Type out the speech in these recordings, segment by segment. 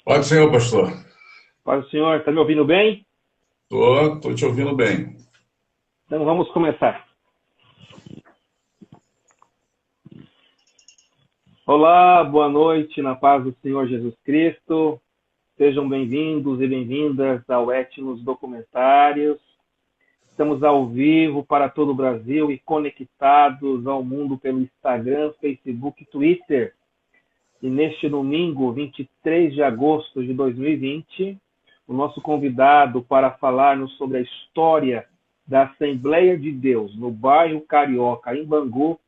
Pode, senhor pastor. Paz do Senhor, está me ouvindo bem? Tô te ouvindo bem. Então vamos começar. Olá, boa noite, na paz do Senhor Jesus Cristo. Sejam bem-vindos e bem-vindas ao Etnos Documentários. Estamos ao vivo para todo o Brasil e conectados ao mundo pelo Instagram, Facebook e Twitter. E neste domingo, 23 de agosto de 2020, o nosso convidado para falar-nos sobre a história da Assembleia de Deus no bairro Carioca, em Bangu,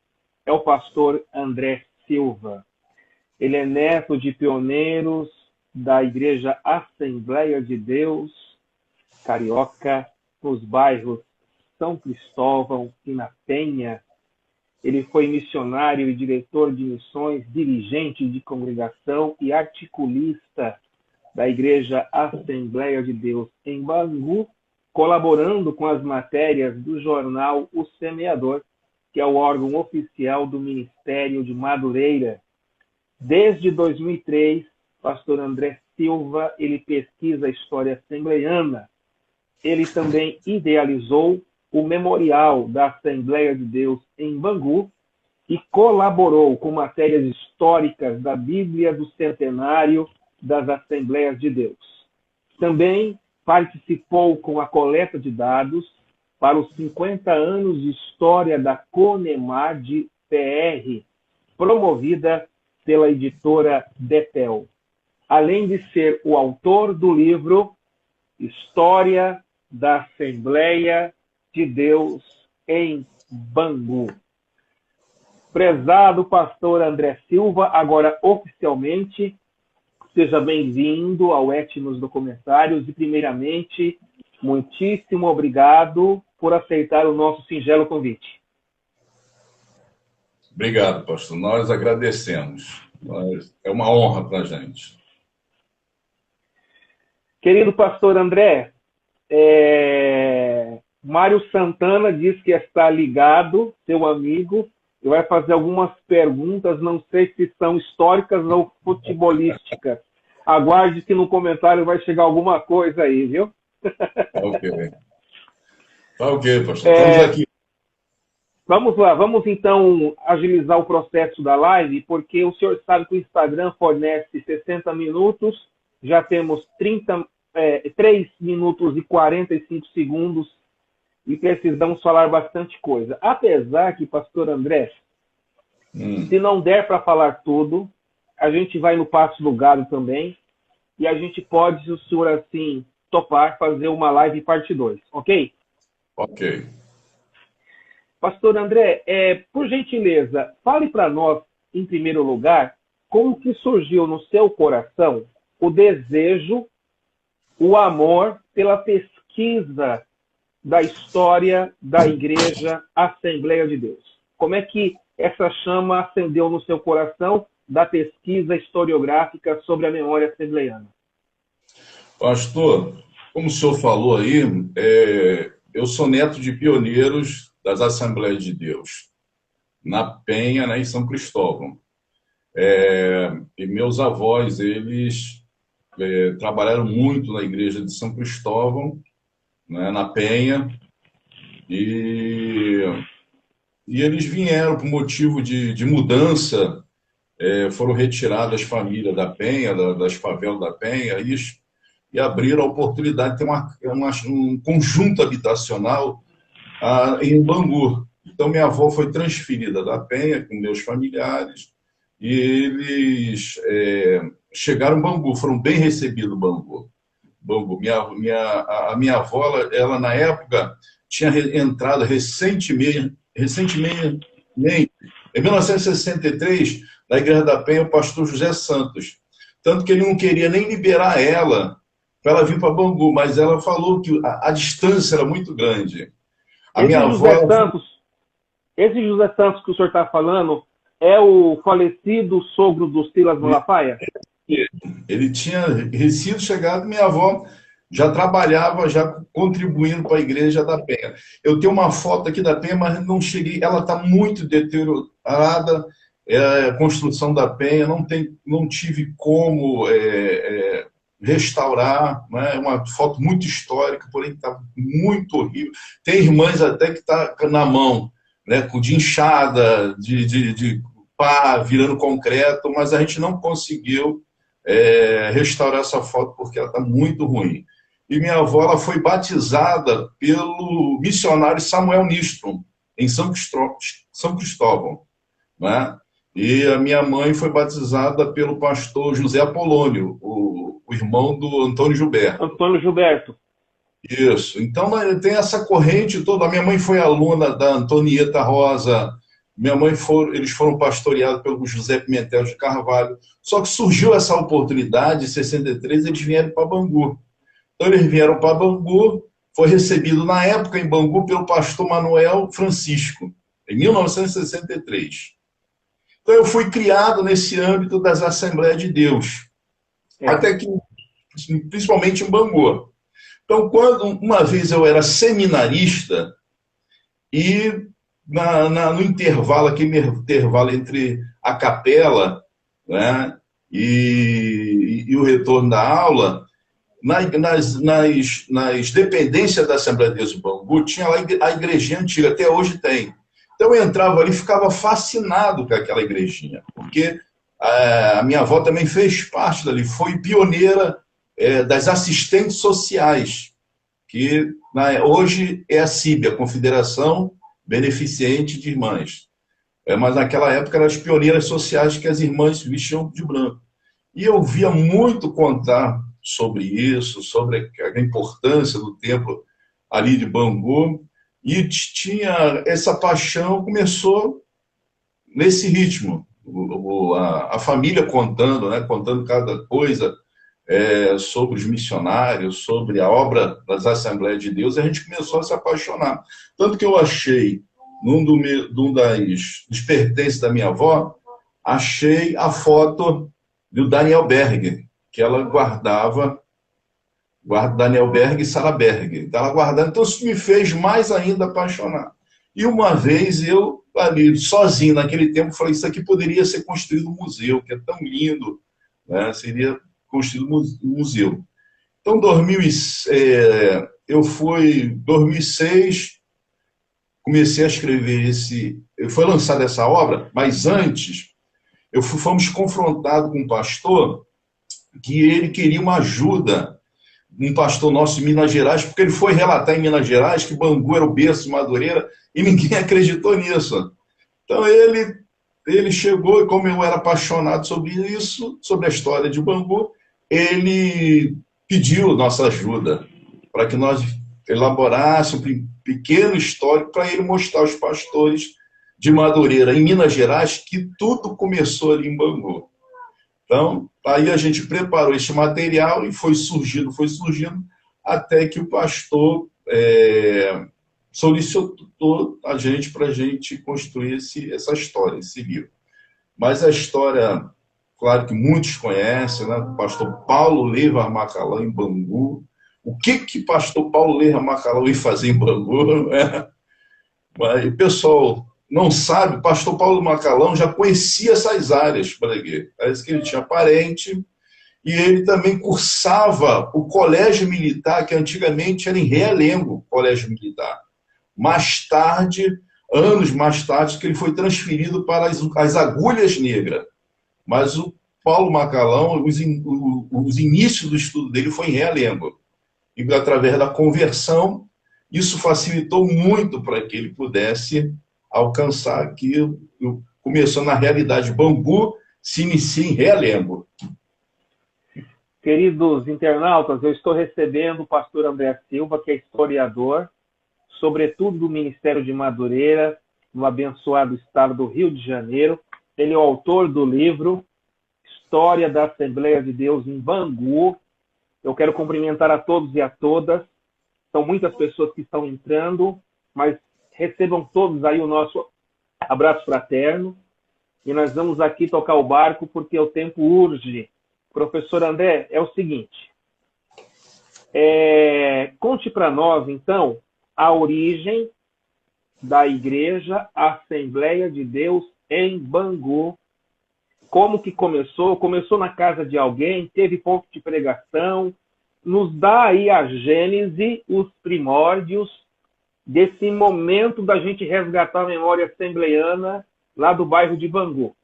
é o pastor André Silva. Ele é neto de pioneiros da Igreja Assembleia de Deus Carioca, nos bairros São Cristóvão e na Penha. Ele foi missionário e diretor de missões, dirigente de congregação e articulista da Igreja Assembleia de Deus em Bangu, colaborando com as matérias do jornal O Semeador, que é o órgão oficial do Ministério de Madureira. Desde 2003, pastor André Silva, ele pesquisa a história assembleiana. Ele também idealizou o Memorial da Assembleia de Deus em Bangu e colaborou com matérias históricas da Bíblia do Centenário das Assembleias de Deus. Também participou com a coleta de dados para os 50 anos de história da CONEMAD PR, promovida pela editora Betel, além de ser o autor do livro História da Assembleia de Deus em Bangu. Prezado pastor André Silva, agora oficialmente, seja bem-vindo ao Etnos Documentários e, primeiramente, muitíssimo obrigado por aceitar o nosso singelo convite. Obrigado, pastor. Nós agradecemos. É uma honra para a gente. Querido pastor André, Mário Santana diz que está ligado, seu amigo, e vai fazer algumas perguntas, não sei se são históricas ou futebolísticas. Aguarde que no comentário vai chegar alguma coisa aí, viu? Tá ok. Tá ok, pastor. Estamos aqui. Vamos lá, vamos então agilizar o processo da live, porque o senhor sabe que o Instagram fornece 60 minutos, já temos 3 minutos e 45 segundos e precisamos falar bastante coisa. Apesar que, pastor André, se não der para falar tudo, a gente vai no Passo do Gado também e a gente pode, se o senhor assim topar, fazer uma live parte 2, ok? Ok. Pastor André, por gentileza, fale para nós, em primeiro lugar, como que surgiu no seu coração o desejo, o amor pela pesquisa da história da Igreja Assembleia de Deus. Como é que essa chama acendeu no seu coração da pesquisa historiográfica sobre a memória assembleiana? Pastor, como o senhor falou aí, eu sou neto de pioneiros das Assembleias de Deus, na Penha, né, em São Cristóvão. E meus avós, eles trabalharam muito na igreja de São Cristóvão, né, na Penha, e eles vieram por motivo de mudança, foram retiradas as famílias da Penha, das favelas da Penha, e abriram a oportunidade de ter um conjunto habitacional em Bangu. Então, minha avó foi transferida da Penha com meus familiares, e eles chegaram em Bangu, foram bem recebidos em Bangu. A minha avó, ela na época tinha entrado recentemente, em 1963, na Igreja da Penha, o pastor José Santos. Tanto que ele não queria nem liberar ela para ela vir para Bangu, mas ela falou que a distância era muito grande. Esse José Santos que o senhor está falando é o falecido sogro do Silas Malafaia? Ele tinha chegado, minha avó já trabalhava, já contribuindo para a igreja da Penha. Eu tenho uma foto aqui da Penha, mas não cheguei, ela está muito deteriorada, a construção da Penha, não tive como restaurar, né? Uma foto muito histórica, porém está muito horrível. Tem irmãs até que está na mão, né? De inchada, de pá, virando concreto, mas a gente não conseguiu restaurar essa foto porque ela está muito ruim. E minha avó ela foi batizada pelo missionário Samuel Nistrom, em São Cristóvão, né? E a minha mãe foi batizada pelo pastor José Apolônio, o irmão do Antônio Gilberto. Antônio Gilberto. Isso. Então tem essa corrente toda. A minha mãe foi aluna da Antonieta Rosa. Eles foram pastoreados pelo José Pimentel de Carvalho. Só que surgiu essa oportunidade, em 63, eles vieram para Bangu. Então eles vieram para Bangu, foi recebido na época em Bangu pelo pastor Manuel Francisco, em 1963. Então eu fui criado nesse âmbito das Assembleias de Deus, até que, principalmente em Bangu. Então, quando uma vez eu era seminarista, e no intervalo, aquele intervalo entre a capela, né, e o retorno da aula, nas dependências da Assembleia de Deus de Bangu, tinha lá a igrejinha antiga, até hoje tem. Então eu entrava ali e ficava fascinado com aquela igrejinha, porque a minha avó também fez parte dali, foi pioneira das assistentes sociais, que hoje é a CIB, a Confederação Beneficente de Irmãs. Mas naquela época eram as pioneiras sociais que as irmãs vestiam de branco. E eu via muito contar sobre isso, sobre a importância do templo ali de Bangu, e tinha essa paixão, começou nesse ritmo, a família contando, né, contando cada coisa sobre os missionários, sobre a obra das Assembleias de Deus, e a gente começou a se apaixonar. Tanto que eu achei, num dos pertences da minha avó, achei a foto do Daniel Berg, que ela guarda Daniel Berg e Sarah Berg. Então, ela guardava. Então, isso me fez mais ainda apaixonar. E uma vez eu, ali, sozinho, naquele tempo, falei, isso aqui poderia ser construído um museu, que é tão lindo, né? Seria construído um museu. Então, 2006, comecei a escrever foi lançada essa obra, mas antes, fomos confrontados com um pastor que ele queria uma ajuda, um pastor nosso em Minas Gerais, porque ele foi relatar em Minas Gerais que Bangu era o berço de Madureira, e ninguém acreditou nisso. Então ele chegou, e como eu era apaixonado sobre isso, sobre a história de Bangu, ele pediu nossa ajuda para que nós elaborássemos um pequeno histórico para ele mostrar aos pastores de Madureira, em Minas Gerais, que tudo começou ali em Bangu. Então, aí a gente preparou esse material e foi surgindo, até que o pastor solicitou a gente para a gente construir essa história, esse livro. Mas a história, claro que muitos conhecem, né? O pastor Paulo Leiva Macalão, em Bangu. O que pastor Paulo Leiva Macalão ia fazer em Bangu? Né? Mas o pessoal não sabe, o pastor Paulo Macalão já conhecia essas áreas, parece que ele tinha parente, e ele também cursava o colégio militar, que antigamente era em Realengo, colégio militar. Mais tarde, anos mais tarde, que ele foi transferido para as Agulhas Negras. Mas o Paulo Macalão, os inícios do estudo dele foi em Realengo. E através da conversão, isso facilitou muito para que ele pudesse alcançar aquilo. Começou na realidade. Bangu se inicia em Realengo. Queridos internautas, eu estou recebendo o pastor André Silva, que é historiador, sobretudo do Ministério de Madureira, no abençoado estado do Rio de Janeiro. Ele é o autor do livro História da Assembleia de Deus em Bangu. Eu quero cumprimentar a todos e a todas. São muitas pessoas que estão entrando, mas recebam todos aí o nosso abraço fraterno. E nós vamos aqui tocar o barco porque o tempo urge. Professor André, é o seguinte. Conte para nós, então, a origem da Igreja Assembleia de Deus em Bangu. como que começou? Começou na casa de alguém, teve ponto de pregação. Nos dá aí a gênese, os primórdios desse momento da gente resgatar a memória assembleiana lá do bairro de Bangu.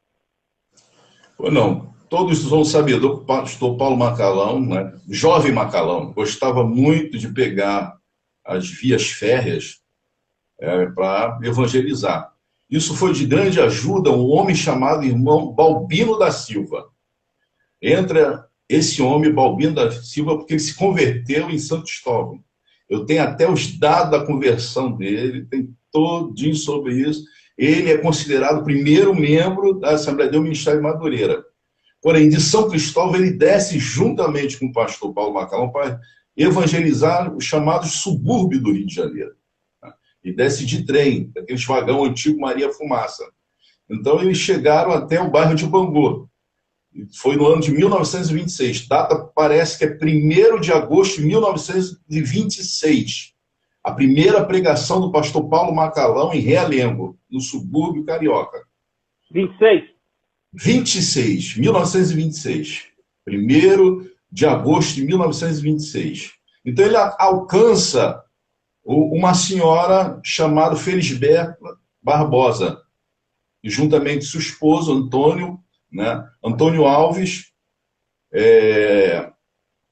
Ou não, todos vão saber do pastor Paulo Macalão, né? Jovem Macalão, gostava muito de pegar as vias férreas para evangelizar. Isso foi de grande ajuda a um homem chamado irmão Balbino da Silva. Entra esse homem, Balbino da Silva, porque ele se converteu em Santo Cristóvão. Eu tenho até os dados da conversão dele, tem todinho sobre isso. Ele é considerado o primeiro membro da Assembleia do Ministério de Madureira. Porém, de São Cristóvão, ele desce juntamente com o pastor Paulo Macalão para evangelizar os chamados subúrbios do Rio de Janeiro. E desce de trem, aqueles vagão antigo Maria Fumaça. Então, eles chegaram até o bairro de Bangu. Foi no ano de 1926. Data parece que é 1º de agosto de 1926. A primeira pregação do pastor Paulo Macalão em Realengo, no subúrbio carioca. 1926. 1º de agosto de 1926. Então ele alcança uma senhora chamada Felisberta Barbosa, e juntamente seu esposo, Antônio, né? Antônio Alves,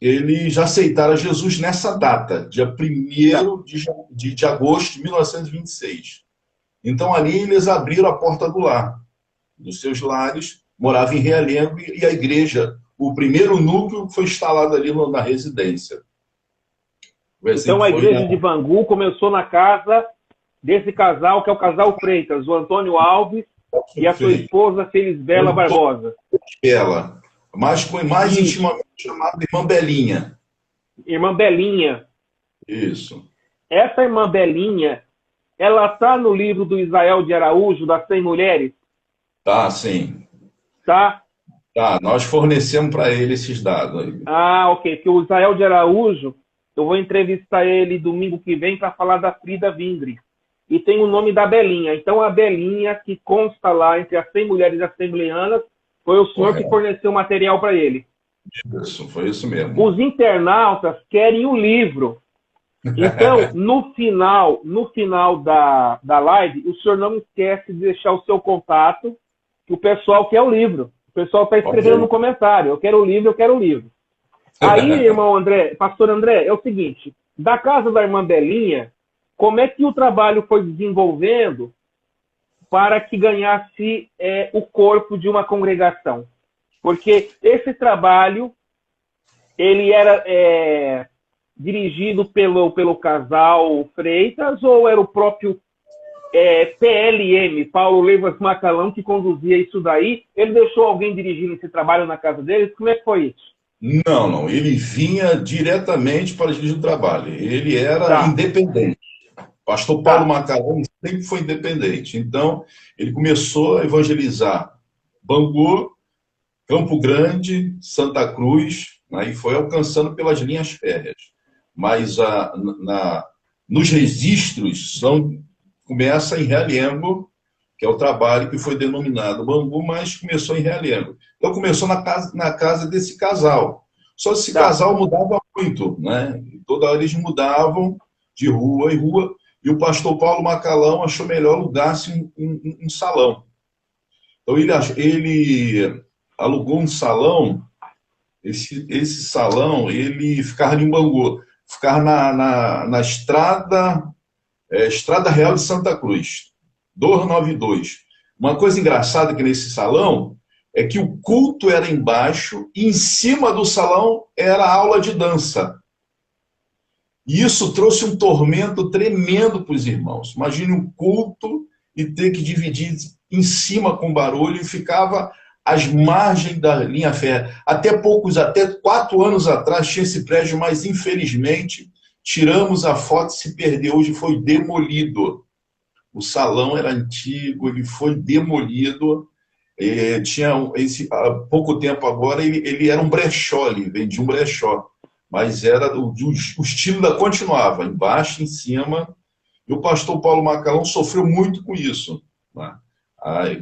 eles já aceitaram Jesus nessa data, dia 1º de agosto de 1926. Então, ali eles abriram a porta do lar, dos seus lares, moravam em Realengo, e a igreja, o primeiro núcleo, foi instalado ali na residência. Então, a igreja de Bangu começou na casa desse casal, que é o casal Freitas, o Antônio Alves e a sua esposa Felisbela Barbosa. Bela, mas mais intimamente chamada Irmã Belinha. Irmã Belinha. Isso. Essa Irmã Belinha, ela está no livro do Israel de Araújo, das 100 Mulheres? Tá, sim. Tá? Tá, nós fornecemos para ele esses dados aí. Ah, ok. Porque o Israel de Araújo, eu vou entrevistar ele domingo que vem para falar da Frida Vindre. E tem o nome da Belinha. Então, a Belinha, que consta lá entre as 100 mulheres assembleanas, foi o senhor que forneceu material para ele. Isso, foi isso mesmo. Os internautas querem o livro. Então, no final da live, o senhor não esquece de deixar o seu contato, que o pessoal quer o livro. O pessoal está escrevendo no comentário, eu quero o livro, eu quero o livro. Aí, irmão André, pastor André, é o seguinte, da casa da irmã Belinha, como é que o trabalho foi desenvolvendo para que ganhasse o corpo de uma congregação? Porque esse trabalho, ele era dirigido pelo casal Freitas, ou era o próprio PLM, Paulo Leivas Macalão, que conduzia isso daí? Ele deixou alguém dirigindo esse trabalho na casa deles? Como é que foi isso? Não. Ele vinha diretamente para dirigir o trabalho. Ele era independente. Pastor Paulo Macalão sempre foi independente. Então, ele começou a evangelizar Bangu, Campo Grande, Santa Cruz, né, e foi alcançando pelas linhas férreas. Mas nos registros começa em Realengo, que é o trabalho que foi denominado Bangu, mas começou em Realengo. Então começou na casa desse casal. Só que esse casal mudava muito, né? Toda hora eles mudavam de rua em rua, e o pastor Paulo Macalão achou melhor alugar-se um salão. Então ele alugou um salão, esse salão, ele ficava em Bangu, ficava na Estrada Real de Santa Cruz, 292. Uma coisa engraçada que nesse salão é que o culto era embaixo e em cima do salão era a aula de dança. E isso trouxe um tormento tremendo para os irmãos. Imagine um culto e ter que dividir em cima com barulho, e ficava às margens da linha férrea. Até 4 anos atrás tinha esse prédio, mas infelizmente tiramos a foto e se perdeu. Hoje foi demolido. O salão era antigo, ele foi demolido. Há pouco tempo agora, ele era um brechó, ele vendia um brechó. Mas era o estilo continuava, embaixo, em cima. E o pastor Paulo Macalão sofreu muito com isso. Né?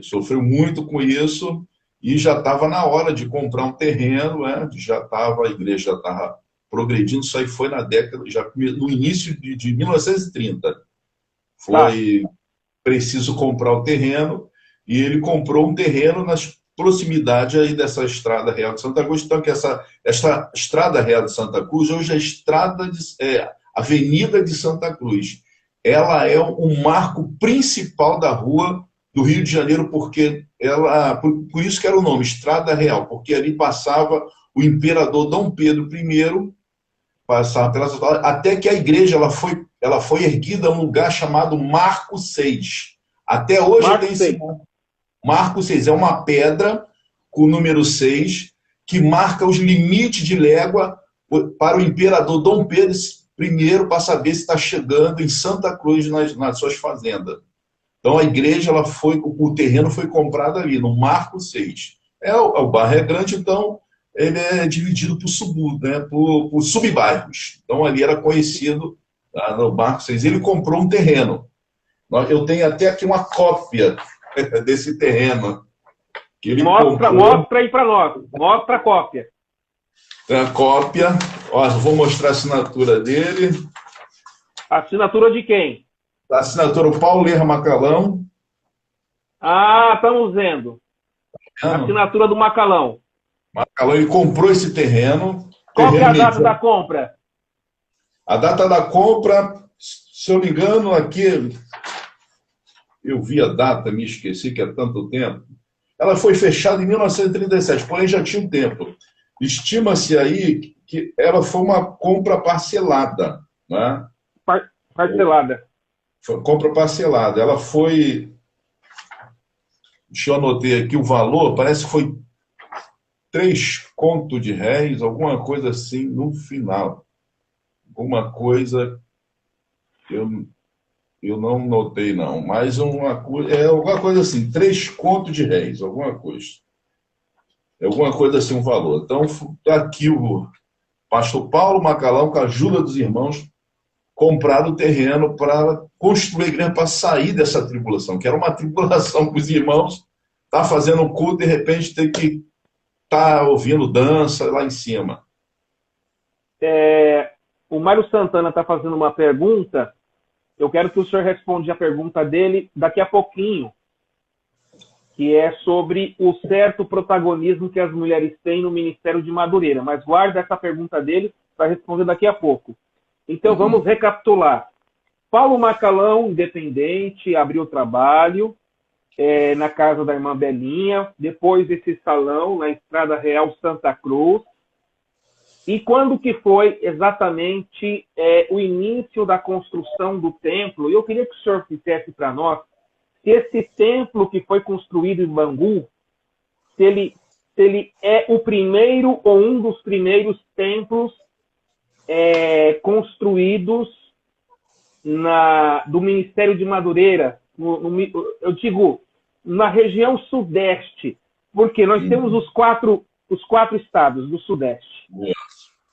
Sofreu muito com isso. e já estava na hora de comprar um terreno, né? A igreja já estava progredindo, isso aí foi na década, já no início de 1930. Tá. Foi preciso comprar o terreno, e ele comprou um terreno nas proximidades aí dessa Estrada Real de Santa Cruz. Então, que essa Estrada Real de Santa Cruz, hoje é Avenida de Santa Cruz. Ela é um marco principal da rua do Rio de Janeiro, porque por isso que era o nome, Estrada Real, porque ali passava o imperador Dom Pedro I, passava até que a igreja ela foi erguida num lugar chamado Marco 6. Até hoje Marco tem esse 6. nome. Marco 6 é uma pedra com o número 6 que marca os limites de légua para o imperador Dom Pedro I, para saber se está chegando em Santa Cruz nas suas fazendas. Então a igreja, o terreno foi comprado ali, no Marco 6. O bairro é grande, então ele é dividido por sub-bairros. Então ali era conhecido, no Marco 6. Ele comprou um terreno. Eu tenho até aqui uma cópia desse terreno que ele comprou. Mostra aí para nós. Mostra a cópia. Tem a cópia. Ó, vou mostrar a assinatura dele. Assinatura de quem? A assinatura do Paulo Lerra Macalão. Ah, estamos vendo. Assinatura do Macalão. Macalão, ele comprou esse terreno. Qual que é a data da compra? A data da compra, se eu me engano, aqui eu vi a data, me esqueci que é tanto tempo. Ela foi fechada em 1937, porém já tinha um tempo. Estima-se aí que ela foi uma compra parcelada, né? Parcelada. Foi compra parcelada. Ela foi... Deixa eu anotar aqui o valor, parece que foi 3 contos de réis, alguma coisa assim, no final. Alguma coisa... Eu não notei, não. Mas alguma coisa assim, 3 contos de réis, alguma coisa. Alguma coisa assim, um valor. Então, está aqui o pastor Paulo Macalão, com a ajuda dos irmãos, compraram o terreno para construir a igreja, para sair dessa tribulação, que era uma tribulação com os irmãos, tá fazendo um culto, de repente tem que estar ouvindo dança lá em cima. O Mário Santana está fazendo uma pergunta. Eu quero que o senhor responda a pergunta dele daqui a pouquinho, que é sobre o certo protagonismo que as mulheres têm no Ministério de Madureira. Mas guarda essa pergunta dele para responder daqui a pouco. Então, vamos recapitular. Paulo Macalão, independente, abriu trabalho na casa da irmã Belinha, depois esse salão na Estrada Real Santa Cruz. E quando que foi exatamente o início da construção do templo? Eu queria que o senhor dissesse para nós se esse templo que foi construído em Bangu, se ele é o primeiro ou um dos primeiros templos construídos do Ministério de Madureira, eu digo, na região sudeste, porque nós temos os quatro estados do sudeste,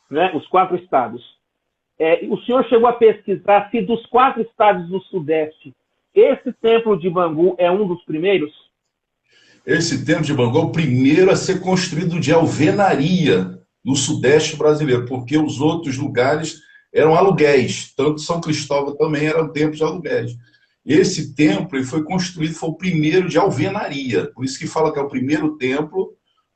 né? Os 4 estados. O senhor chegou a pesquisar se dos 4 estados do sudeste, esse templo de Bangu é um dos primeiros? Esse templo de Bangu é o primeiro a ser construído de alvenaria no sudeste brasileiro, porque os outros lugares eram aluguéis, tanto São Cristóvão também eram templos de aluguéis. Esse templo ele foi construído, foi o primeiro de alvenaria, por isso que fala que é o primeiro templo,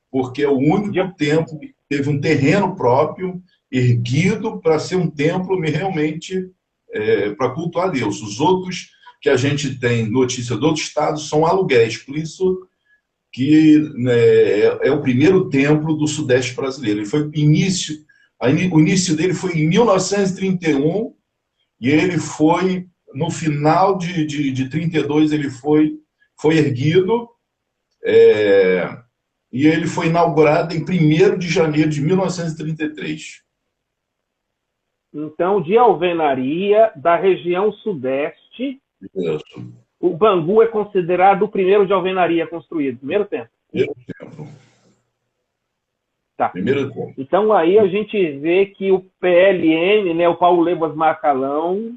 porque é o único templo que teve um terreno próprio, erguido para ser um templo realmente para cultuar a Deus. Os outros que a gente tem notícia do outro estado são aluguéis, por isso que é o primeiro templo do sudeste brasileiro. Ele foi o início dele foi em 1931 e ele foi, no final de 32, ele foi erguido e ele foi inaugurado em 1º de janeiro de 1933. Então, de alvenaria da região sudeste, Isso. o Bangu é considerado o primeiro de alvenaria construído, primeiro templo. Primeiro templo. Tá. Primeiro templo. Então, aí a gente vê que o PLN, né, o Paulo Lebas Macalão,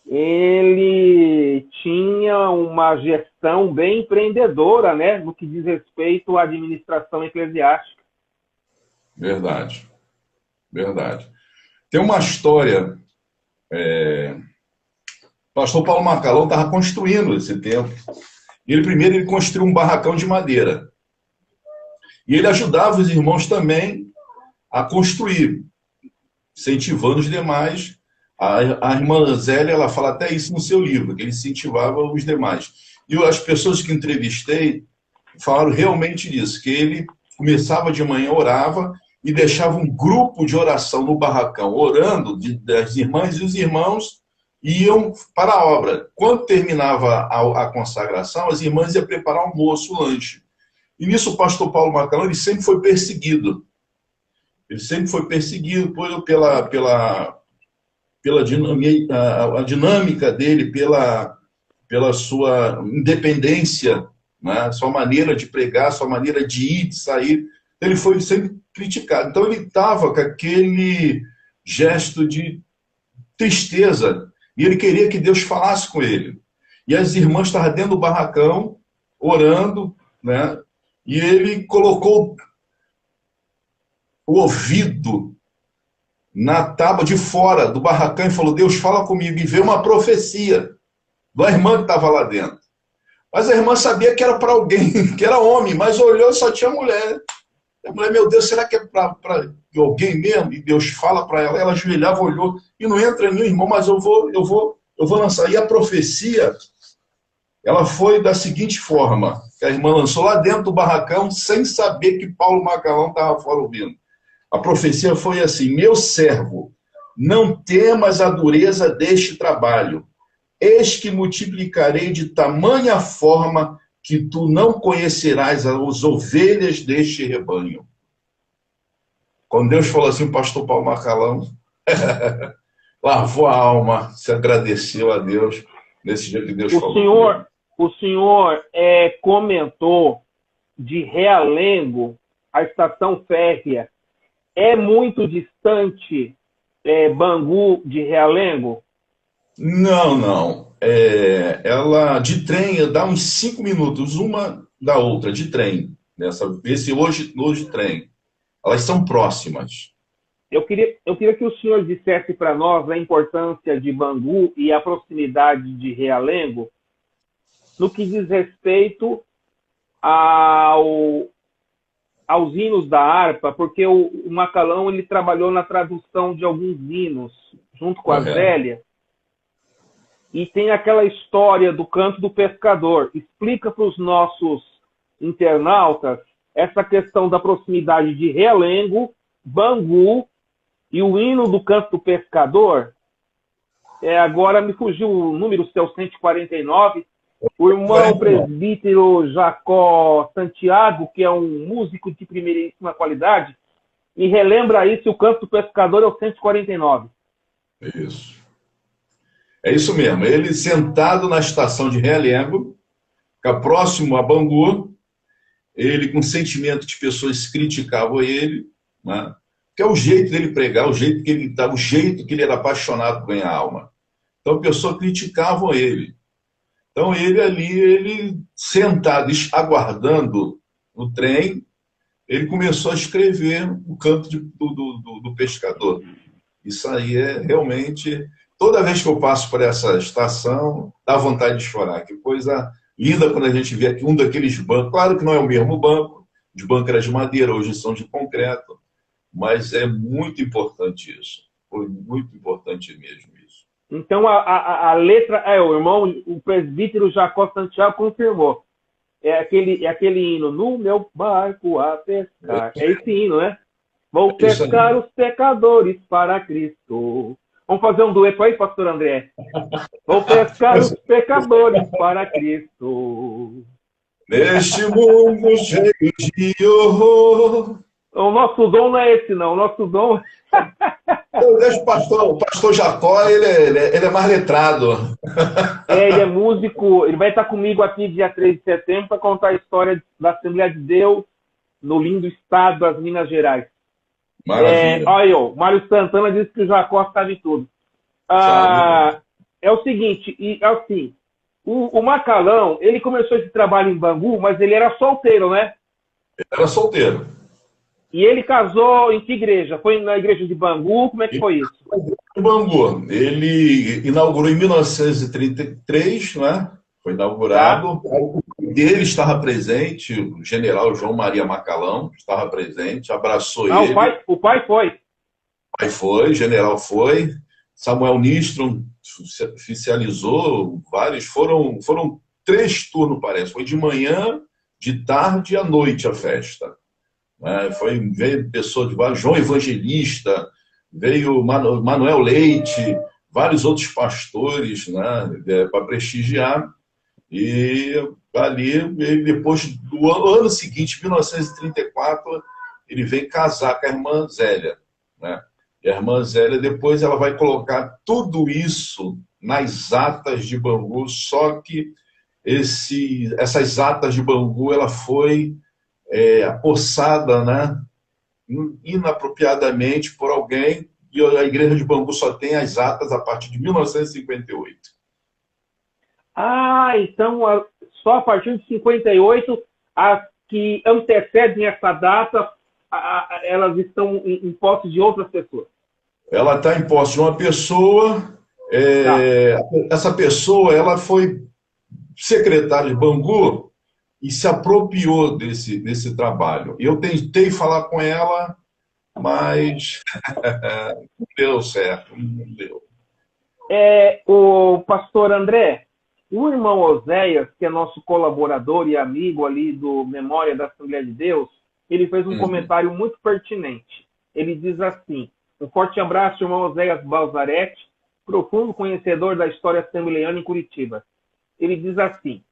ele tinha uma gestão geração bem empreendedora, né, no que diz respeito à administração eclesiástica. Verdade, verdade. Tem uma história, o pastor Paulo Macalão estava construindo esse templo. E ele construiu um barracão de madeira. E ele ajudava os irmãos também a construir, incentivando os demais. A irmã Zélia, ela fala até isso no seu livro, que ele incentivava os demais. E as pessoas que entrevistei falaram realmente disso, que ele começava de manhã, orava, e deixava um grupo de oração no barracão, orando, das irmãs, e os irmãos iam para a obra. Quando terminava a consagração, as irmãs iam preparar o almoço, o lanche. E nisso o pastor Paulo Macalão, ele sempre foi perseguido. Ele sempre foi perseguido pela dinâmica dele, pela sua independência, né? Sua maneira de pregar, sua maneira de ir, de sair. Ele foi sempre criticado. Então ele estava com aquele gesto de tristeza, e ele queria que Deus falasse com ele. E as irmãs estavam dentro do barracão, orando, né? E ele colocou o ouvido na tábua de fora do barracão e falou: Deus, fala comigo. E veio uma profecia da irmã que estava lá dentro. Mas a irmã sabia que era para alguém, que era homem, mas olhou e só tinha mulher. A mulher, meu Deus, será que é para alguém mesmo? E Deus fala para ela, ela ajoelhava, olhou, e não entra nenhum irmão, mas eu vou lançar. E a profecia, ela foi da seguinte forma, que a irmã lançou lá dentro do barracão, sem saber que Paulo Macalão estava fora ouvindo. A profecia foi assim: meu servo, não temas a dureza deste trabalho, eis que multiplicarei de tamanha forma que tu não conhecerás as ovelhas deste rebanho. Quando Deus falou assim, o pastor Paulo Macalão lavou a alma, se agradeceu a Deus nesse dia que Deus falou. O senhor comentou de Realengo, a estação férrea. É muito distante Bangu de Realengo? Não. Ela de trem dá uns 5 minutos, uma da outra, de trem. Esse hoje trem. Elas são próximas. Eu queria que o senhor dissesse para nós a importância de Bangu e a proximidade de Realengo no que diz respeito aos hinos da harpa, porque o Macalão ele trabalhou na tradução de alguns hinos junto com a Zélia. E tem aquela história do canto do pescador. Explica para os nossos internautas essa questão da proximidade de Realengo, Bangu e o hino do canto do pescador. Agora me fugiu o número seu 149. O irmão presbítero Jacó Santiago, que é um músico de primeiríssima qualidade, me relembra isso, o canto do pescador é o 149. Isso. É isso mesmo. Ele sentado na estação de Realengo, próximo a Bangu, ele com sentimento de pessoas que criticavam ele, né? Que é o jeito dele pregar, o jeito que ele era apaixonado por ganhar alma. Então, pessoas criticavam ele. Então, ele sentado, aguardando o trem, ele começou a escrever o canto do pescador. Isso aí é realmente... Toda vez que eu passo por essa estação, dá vontade de chorar. Que coisa linda quando a gente vê aqui um daqueles bancos. Claro que não é o mesmo banco, os bancos eram de madeira, hoje são de concreto, mas é muito importante isso. Foi muito importante mesmo isso. Então a letra, o irmão, o presbítero Jacó Santiago confirmou. É aquele hino, no meu barco a pescar. É esse hino, né? Vou pescar os pecadores para Cristo. Vamos fazer um dueto aí, pastor André? Vou pescar os pecadores para Cristo. Neste mundo cheio de horror. O nosso dom não é esse, não. O nosso dom... Eu deixo o pastor Jacó, ele é mais letrado. Ele é músico. Ele vai estar comigo aqui dia 3 de setembro para contar a história da Assembleia de Deus no lindo estado das Minas Gerais. Maravilha. Olha eu, Mário Santana disse que o Jacó sabe tudo. É o seguinte, assim, O Macalão, ele começou esse trabalho em Bangu, mas ele era solteiro, né? Era solteiro. E ele casou em que igreja? Foi na igreja de Bangu? Como é que foi isso? Em Bangu, ele inaugurou em 1933, né? Foi Tá? inaugurado. O pai dele estava presente, o general João Maria Macalão estava presente, abraçou Ah, ele. o pai foi. Aí foi, general foi, Samuel Nistron oficializou vários, foram 3 turnos, parece. Foi de manhã, de tarde e à noite a festa. Né? Veio pessoa de vários, João Evangelista, veio Manuel Leite, vários outros pastores, né, para prestigiar. E ali, ele, depois do ano seguinte, 1934, ele vem casar com a irmã Zélia, né? E a irmã Zélia, depois ela vai colocar tudo isso nas atas de Bangu, só que essas atas de Bangu, ela foi apossada, né, inapropriadamente por alguém, e a igreja de Bangu só tem as atas a partir de 1958. Ah, então só a partir de 58, as que antecedem essa data, elas estão em posse de outras pessoas. Ela está em posse de uma pessoa, Tá. essa pessoa ela foi secretária de Bangu e se apropriou desse trabalho. Eu tentei falar com ela, mas não deu certo, não deu. O pastor André, o irmão Oséias, que é nosso colaborador e amigo ali do Memória da Assembleia de Deus, ele fez um Uhum. comentário muito pertinente. Ele diz assim: um forte abraço, irmão Oséias Balzaretti, profundo conhecedor da história assembleiana em Curitiba. Ele diz assim: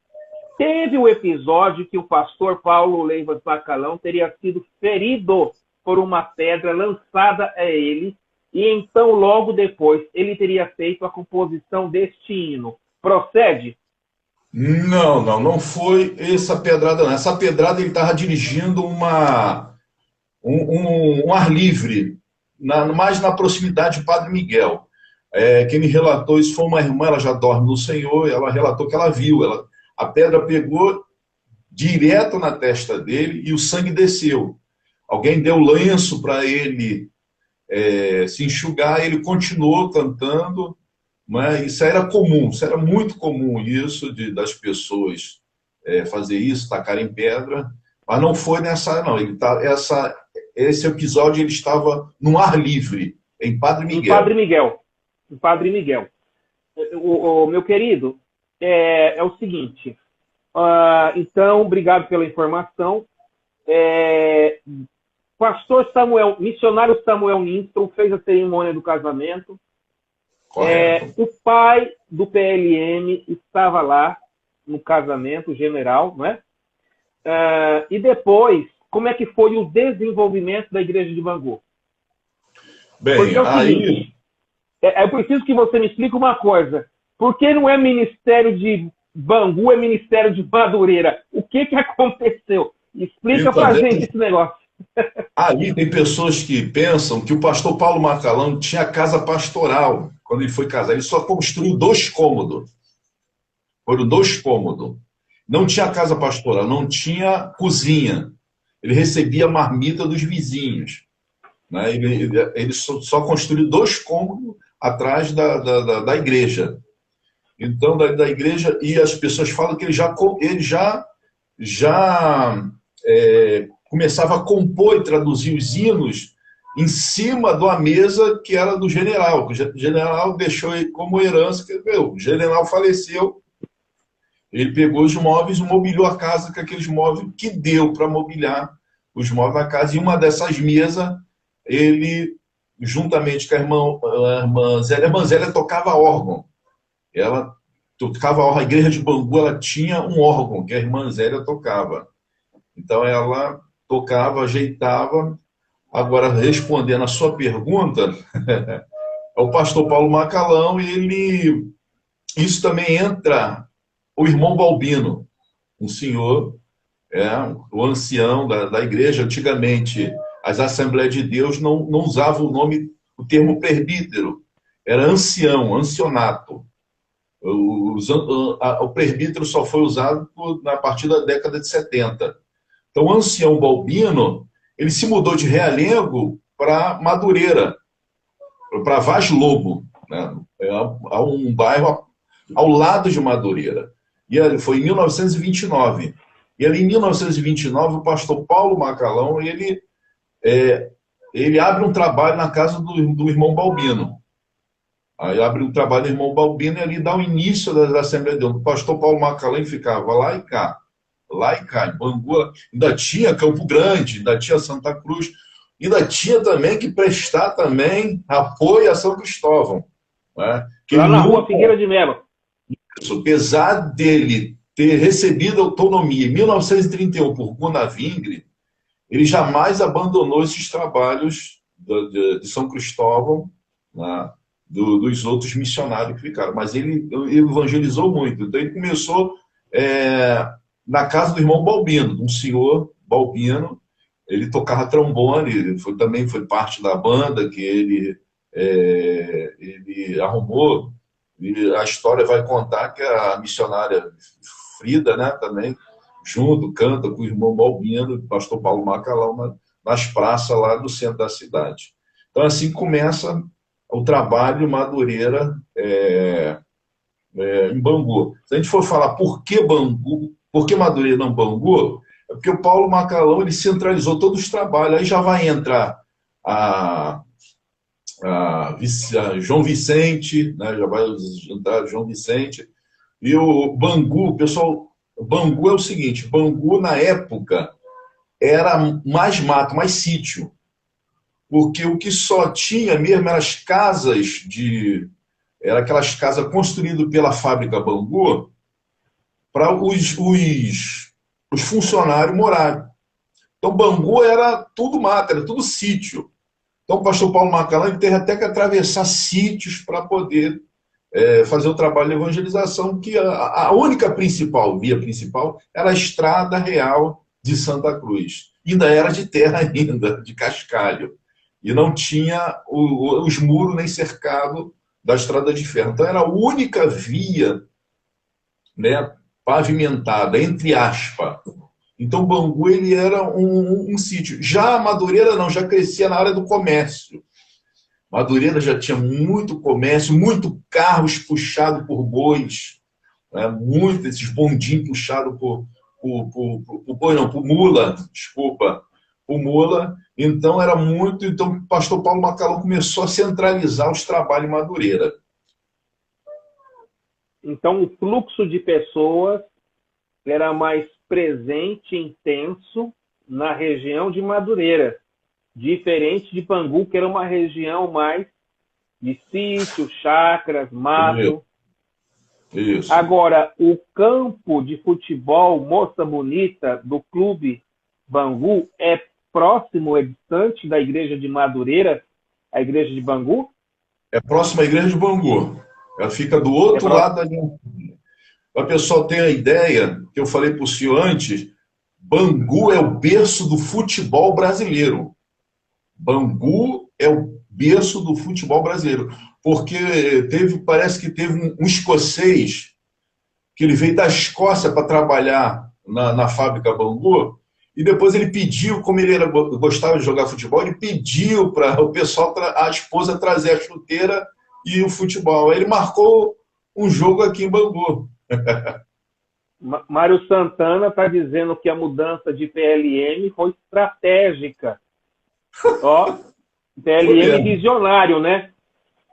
teve o episódio que o pastor Paulo Leivas Bacalão teria sido ferido por uma pedra lançada a ele, e então, logo depois, ele teria feito a composição deste hino. Procede? Não foi essa pedrada, não. Essa pedrada ele estava dirigindo um ar livre, mais na proximidade de Padre Miguel. Quem me relatou isso foi uma irmã, ela já dorme no Senhor, ela relatou que ela viu, a pedra pegou direto na testa dele e o sangue desceu. Alguém deu lenço para ele se enxugar, ele continuou cantando, mas isso era comum, isso era muito comum, isso das pessoas fazer isso, tacarem pedra, mas não foi nessa, não. Esse episódio ele estava no ar livre, em Padre Em Padre Miguel. Miguel. Em Padre Miguel. Meu querido, o seguinte. Então, obrigado pela informação. Pastor Samuel, missionário Samuel Nistron fez a cerimônia do casamento. Correto. O pai do PLM estava lá no casamento, o general, não é? E depois, como é que foi o desenvolvimento da igreja de Bangu? Bem, Porque é o aí seguinte, eu preciso que você me explique uma coisa. Por que não é ministério de Bangu, é ministério de Madureira? O que aconteceu? Explica então, pra gente esse negócio. aí tem pessoas que pensam que o pastor Paulo Macalão tinha casa pastoral quando ele foi casar. Ele só construiu 2 cômodos. Foram 2 cômodos. Não tinha casa pastoral, não tinha cozinha. Ele recebia marmita dos vizinhos. Né? Ele só construiu 2 cômodos atrás da igreja. Então, da igreja, e as pessoas falam que ele já começava a compor e traduzir os hinos em cima de uma mesa que era do general. O general deixou ele como herança, o general faleceu, ele pegou os móveis e mobiliou a casa com aqueles móveis que deu para mobiliar os móveis da casa. E uma dessas mesas, ele, juntamente com a irmã Zélia tocava órgão. Ela tocava a igreja de Bangu, ela tinha um órgão que a irmã Zélia tocava. Então ela tocava, ajeitava. Agora, respondendo a sua pergunta, é o pastor Paulo Macalão, e isso também entra o irmão Balbino, um senhor, o ancião da igreja. Antigamente, as Assembleias de Deus não usavam o termo presbítero, era ancião, ancionato. O presbítero só foi usado a partir da década de 70. Então, o ancião Balbino, ele se mudou de Realengo para Madureira, para Vaz Lobo, né? É um bairro ao lado de Madureira. E ali foi em 1929. E ali em 1929, o pastor Paulo Macalão, ele abre um trabalho na casa do irmão Balbino. Aí abre um trabalho do irmão Balbino e ali dá o início da Assembleia de Deus. O pastor Paulo Macalém ficava lá e cá, em Bangu, ainda tinha Campo Grande, ainda tinha Santa Cruz, ainda tinha também que prestar também apoio a São Cristóvão. Né? Que lá na rua Figueira de Melo. Apesar dele ter recebido autonomia em 1931 por Gunavingre, ele jamais abandonou esses trabalhos de São Cristóvão, né? Dos outros missionários que ficaram. Mas ele evangelizou muito. Então ele começou na casa do irmão Balbino, um senhor Balbino. Ele tocava trombone, também foi parte da banda que ele arrumou. E a história vai contar que a missionária Frida, né, também, junto, canta com o irmão Balbino, o pastor Paulo Macalão, nas praças lá do centro da cidade. Então, assim começa o trabalho Madureira em Bangu. Se a gente for falar por que Bangu, por que Madureira não Bangu, é porque o Paulo Macalão ele centralizou todos os trabalhos. Aí já vai entrar a João Vicente, né, já vai entrar João Vicente, e o Bangu, pessoal, Bangu é o seguinte, Bangu na época era mais mato, mais sítio, porque o que só tinha mesmo eram as casas era aquelas casas construídas pela fábrica Bangu para os funcionários morarem. Então Bangu era tudo mato, era tudo sítio. Então o pastor Paulo Macalão teve até que atravessar sítios para poder fazer o trabalho de evangelização, que a única via principal, era a estrada real de Santa Cruz. Ainda era de terra ainda, de cascalho. E não tinha os muros nem cercado da estrada de ferro. Então era a única via, né, pavimentada, entre aspas. Então Bangu ele era um sítio. Já a Madureira não, já crescia na área do comércio. Madureira já tinha muito comércio, muito carros puxados por bois, né? Muito esses bondinhos puxados por mula, desculpa, por mula. Então era muito. Então o pastor Paulo Macalão começou a centralizar os trabalhos em Madureira. Então o fluxo de pessoas era mais presente, intenso na região de Madureira, diferente de Bangu, que era uma região mais de sítio, chácaras, mato. Isso. Agora, o campo de futebol Moça Bonita do Clube Bangu é próximo, é distante da igreja de Madureira, a igreja de Bangu? É próximo à igreja de Bangu. Ela fica do outro lado ali. Para o pessoal ter a ideia, que eu falei para o senhor antes, Bangu é o berço do futebol brasileiro. Bangu é o berço do futebol brasileiro. Porque parece que teve um escocês que ele veio da Escócia para trabalhar na fábrica Bangu, e depois ele pediu, como ele gostava de jogar futebol, ele pediu para o pessoal, a esposa, trazer a chuteira e o futebol. Aí ele marcou um jogo aqui em Bangu. Mário Santana está dizendo que a mudança de PLM foi estratégica. Ó, PLM visionário, né?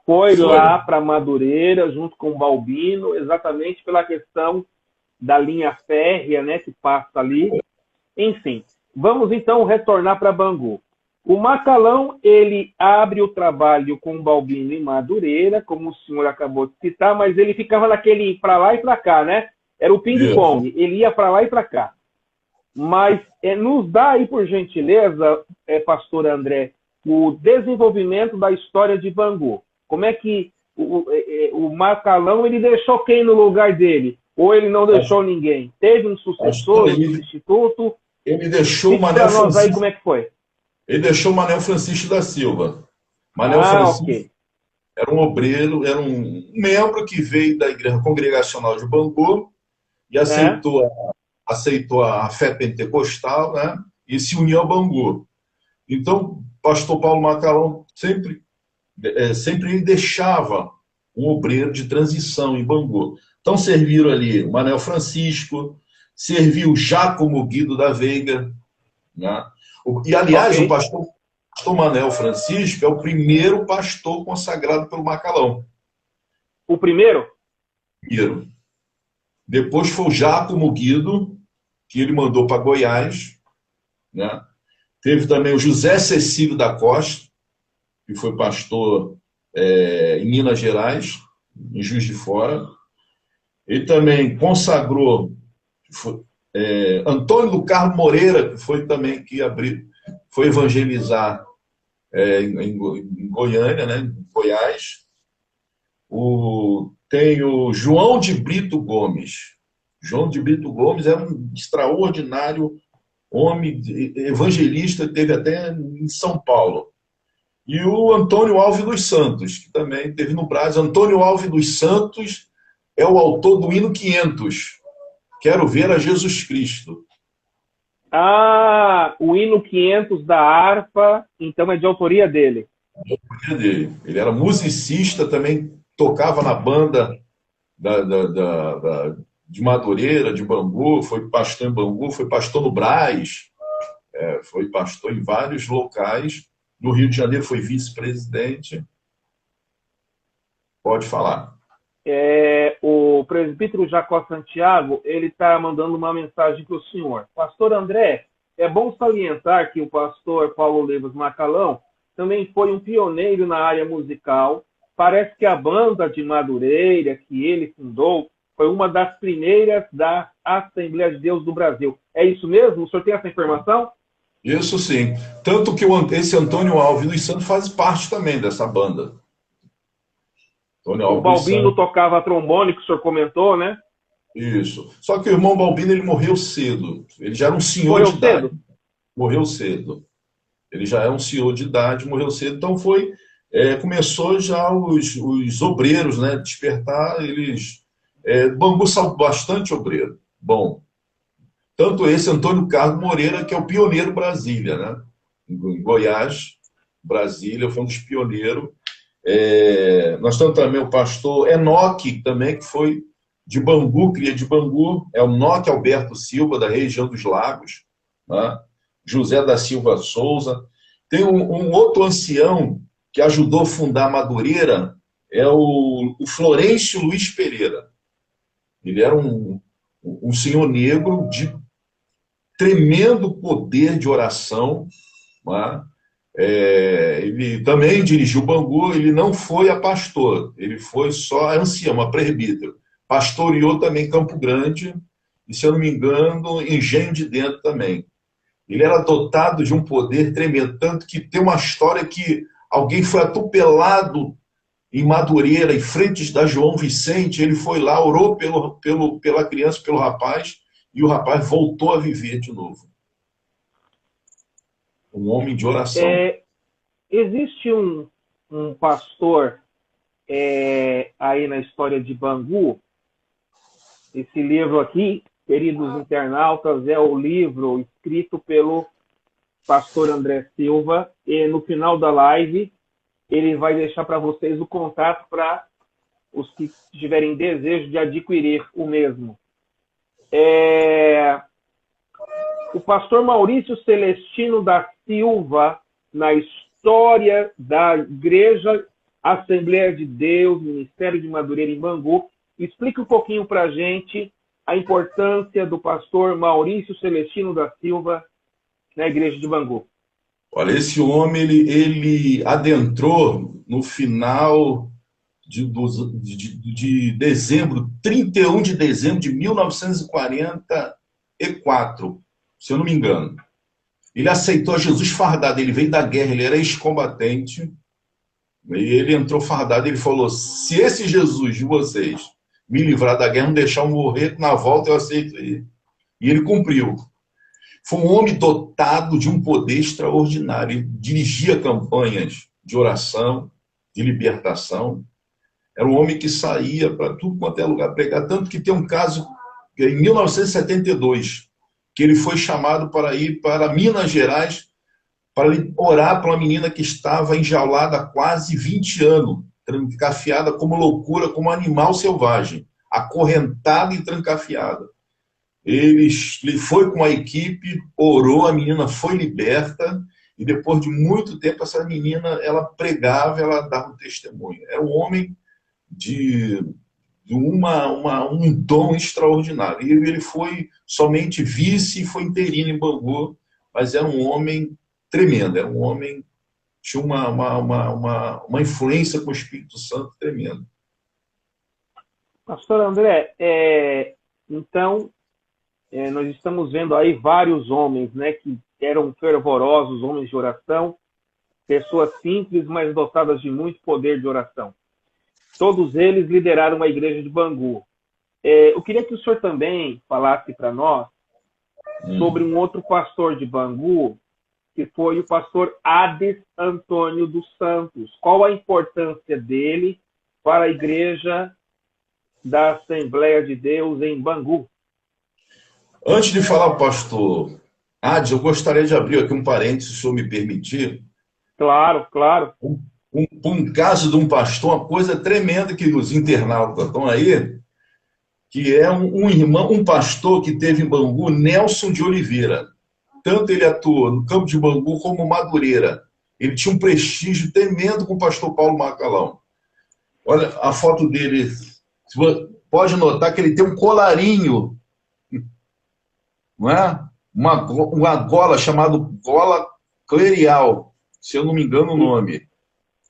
Foi lá para Madureira, junto com o Balbino, exatamente pela questão da linha férrea, né, que passa ali. Enfim, vamos então retornar para Bangu. O Macalão, ele abre o trabalho com o Balbino em Madureira, como o senhor acabou de citar, mas ele ficava naquele para lá e para cá, né? Era o ping-pong, ele ia para lá e para cá. Mas nos dá aí, por gentileza, pastor André, o desenvolvimento da história de Bangu. Como é que o Macalão ele deixou quem no lugar dele? Ou ele não deixou ninguém? Teve um sucessor, um substituto? Ele deixou o Manel Francisco. Aí, como é que foi? Ele deixou o Manel Francisco da Silva. Manel Francisco, ok. Era um obreiro, era um membro que veio da Igreja Congregacional de Bangu e É? aceitou a fé pentecostal, né? E se uniu a Bangu. Então, o pastor Paulo Macalão sempre deixava um obreiro de transição em Bangu. Então, serviram ali o Manuel Francisco, serviu Giacomo Guido da Veiga, né? E, Ok. aliás, o pastor Manuel Francisco é o primeiro pastor consagrado pelo Macalão. O primeiro? Primeiro. Depois foi o Giacomo Guido, que ele mandou para Goiás, né? Teve também o José Cecílio da Costa, que foi pastor em Minas Gerais, em Juiz de Fora. Ele também consagrou Antônio do Carmo Moreira, que foi também foi evangelizar em Goiânia, né, em Goiás. Tem o João de Brito Gomes. João de Brito Gomes era um extraordinário homem evangelista, teve até em São Paulo. E o Antônio Alves dos Santos, que também teve no Brasil. Antônio Alves dos Santos é o autor do hino 500. Quero ver a Jesus Cristo. Ah, o hino 500 da harpa, então é de autoria dele. Ele era musicista, também tocava na banda de Madureira, de Bangu, foi pastor em Bangu, foi pastor no Brás, foi pastor em vários locais. No Rio de Janeiro foi vice-presidente. Pode falar. O presbítero Jacó Santiago, ele está mandando uma mensagem para o senhor. Pastor André, é bom salientar que o pastor Paulo Lemos Macalão também foi um pioneiro na área musical. Parece que a banda de Madureira, que ele fundou, foi uma das primeiras da Assembleia de Deus do Brasil. É isso mesmo? O senhor tem essa informação? Isso sim. Tanto que esse Antônio Alves dos Santos faz parte também dessa banda. Antônio O Alves dos Balbino Santos. tocava trombone, que o senhor comentou, né? Isso. Só que o irmão Balbino ele morreu cedo. Ele já era um senhor de Morreu idade. cedo? Morreu cedo. Ele já é um senhor de idade, morreu cedo. Então começou já os obreiros, né, despertar. Bangu saiu bastante obreiro. Bom, tanto esse Antônio Carlos Moreira, que é o pioneiro Brasília, né? Em Goiás, Brasília, foi um dos pioneiros. Nós temos também o pastor Enoque, também, que foi de Bangu, cria de Bangu, é o Enoque Alberto Silva, da região dos Lagos, né? José da Silva Souza. Tem um outro ancião que ajudou a fundar Madureira, é o Florencio Luiz Pereira. Ele era um senhor negro de tremendo poder de oração, né? Ele também dirigiu Bangu, ele não foi a pastor, ele foi só a ancião, a presbítero. Pastoreou também Campo Grande, e se eu não me engano, Engenho de Dentro também. Ele era dotado de um poder tremendo, tanto que tem uma história que alguém foi atropelado em Madureira, em frente da João Vicente, ele foi lá, orou pela criança, pelo rapaz, e o rapaz voltou a viver de novo. Um homem de oração. Existe um pastor aí na história de Bangu. Esse livro aqui, queridos internautas, é o livro escrito pelo pastor André Silva, e no final da live ele vai deixar para vocês o contato para os que tiverem desejo de adquirir o mesmo. O pastor Maurício Celestino da Silva, na história da Igreja Assembleia de Deus, Ministério de Madureira em Bangu, explica um pouquinho para a gente a importância do pastor Maurício Celestino da Silva na Igreja de Bangu. Olha, esse homem, ele adentrou no final de dezembro, 31 de dezembro de 1944, se eu não me engano. Ele aceitou Jesus fardado, ele veio da guerra, ele era ex-combatente, e ele entrou fardado, ele falou, se esse Jesus de vocês me livrar da guerra, não deixar eu morrer, na volta eu aceito ele. E ele cumpriu. Foi um homem dotado de um poder extraordinário. Ele dirigia campanhas de oração. de libertação. Era um homem que saía para tudo quanto é lugar pregar. Tanto que tem um caso, em 1972, que ele foi chamado para ir para Minas Gerais para orar para uma menina que estava enjaulada há quase 20 anos, trancafiada como loucura, como animal selvagem, acorrentada e trancafiada. Ele foi com a equipe, orou, a menina foi liberta, e depois de muito tempo, essa menina, ela pregava, ela dava um testemunho. Era um homem de um dom extraordinário. E ele foi somente vice e foi interino em Bangu, mas era um homem tremendo, era um homem que tinha uma influência com o Espírito Santo tremenda. Pastor André, então, nós estamos vendo aí vários homens, né, que eram fervorosos, homens de oração, pessoas simples, mas dotadas de muito poder de oração. Todos eles lideraram a igreja de Bangu. Eu queria que o senhor também falasse para nós sobre um outro pastor de Bangu, que foi o pastor Ades Antônio dos Santos. Qual a importância dele para a igreja da Assembleia de Deus em Bangu? Antes de falar, pastor Ades, eu gostaria de abrir aqui um parênteses, se o senhor me permitir. Claro, claro. Um caso de um pastor, uma coisa tremenda que os internautas estão aí, que é um irmão, um pastor que teve em Bangu, Nelson de Oliveira. Tanto ele atuou no campo de Bangu como Madureira. Ele tinha um prestígio tremendo com o pastor Paulo Macalão. Olha a foto dele. Você pode notar que ele tem um colarinho, não é? Uma gola chamada gola clerical, se eu não me engano o nome.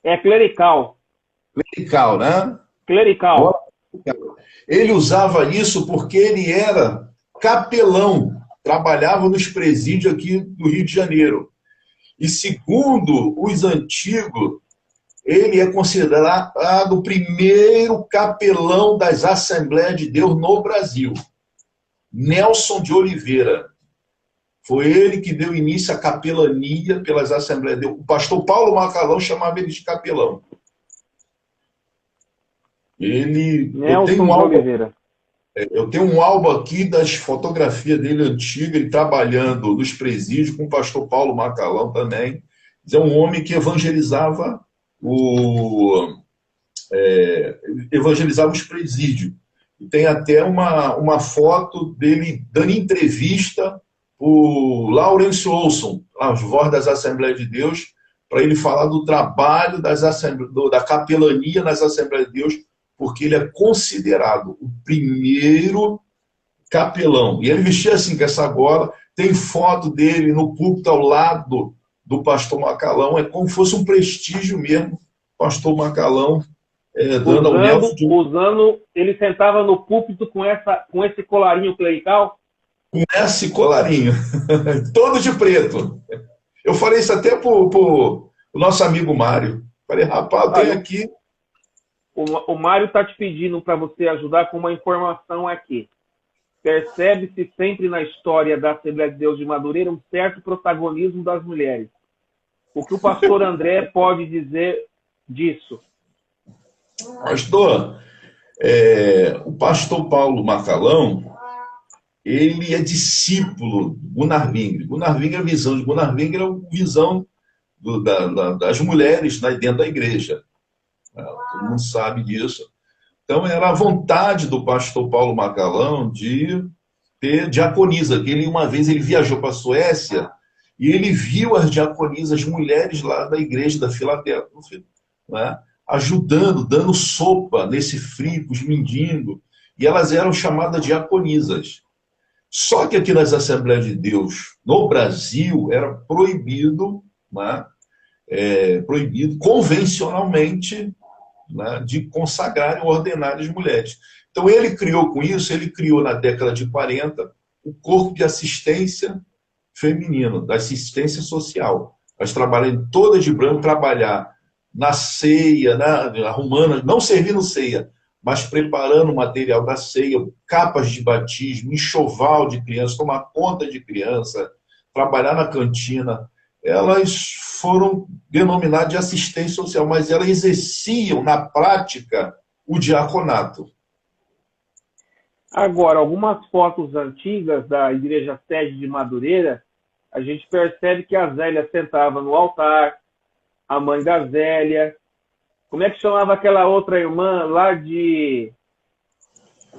É clerical. Clerical, né? Clerical. Ele usava isso porque ele era capelão, trabalhava nos presídios aqui do Rio de Janeiro. E segundo os antigos, ele é considerado o primeiro capelão das Assembleias de Deus no Brasil. Nelson de Oliveira. Foi ele que deu início à capelania pelas Assembleias de Deus. O pastor Paulo Macalão chamava ele de capelão. Nelson de Oliveira. Eu tenho um álbum aqui das fotografias dele antigas, ele trabalhando nos presídios com o pastor Paulo Macalão também. É um homem que evangelizava os presídios. E tem até uma foto dele dando entrevista o Lawrence Olson, as vozes das Assembleias de Deus, para ele falar do trabalho da capelania nas Assembleias de Deus, porque ele é considerado o primeiro capelão. E ele vestia assim, com essa gola, tem foto dele no púlpito ao lado do pastor Macalão, é como se fosse um prestígio mesmo, pastor Macalão, dando ao Nelson. Ele sentava no púlpito com esse colarinho clerical? Com esse colarinho, todo de preto. Eu falei isso até pro nosso amigo Mário. Falei, rapaz, tem aqui. O Mário está te pedindo para você ajudar com uma informação aqui. Percebe-se sempre na história da Assembleia de Deus de Madureira um certo protagonismo das mulheres. O que o pastor André pode dizer disso? Pastor, o pastor Paulo Macalão, ele é discípulo do Gunnar Wingre. Gunnar Wingre, a visão de Gunnar Wingre é a visão das mulheres dentro da igreja. Todo mundo sabe disso. Então, era a vontade do pastor Paulo Macalão de ter diaconisa. Uma vez ele viajou para a Suécia e ele viu as diaconisas, mulheres lá da igreja da Filadélfia, né, ajudando, dando sopa nesse frio, os mendigos. E elas eram chamadas diaconisas. Só que aqui nas Assembleias de Deus, no Brasil, era proibido, né, proibido convencionalmente, né, de consagrar e ordenar as mulheres. Então ele criou com isso, ele criou na década de 40 o corpo de assistência feminino, da assistência social. Elas trabalham todas de branco, trabalhar na ceia, arrumando, não servindo ceia, mas preparando o material da ceia, capas de batismo, enxoval de criança, tomar conta de criança, trabalhar na cantina. Elas foram denominadas de assistência social, mas elas exerciam, na prática, o diaconato. Agora, algumas fotos antigas da igreja sede de Madureira, a gente percebe que a Zélia sentava no altar, a mãe da Zélia. Como é que chamava aquela outra irmã lá de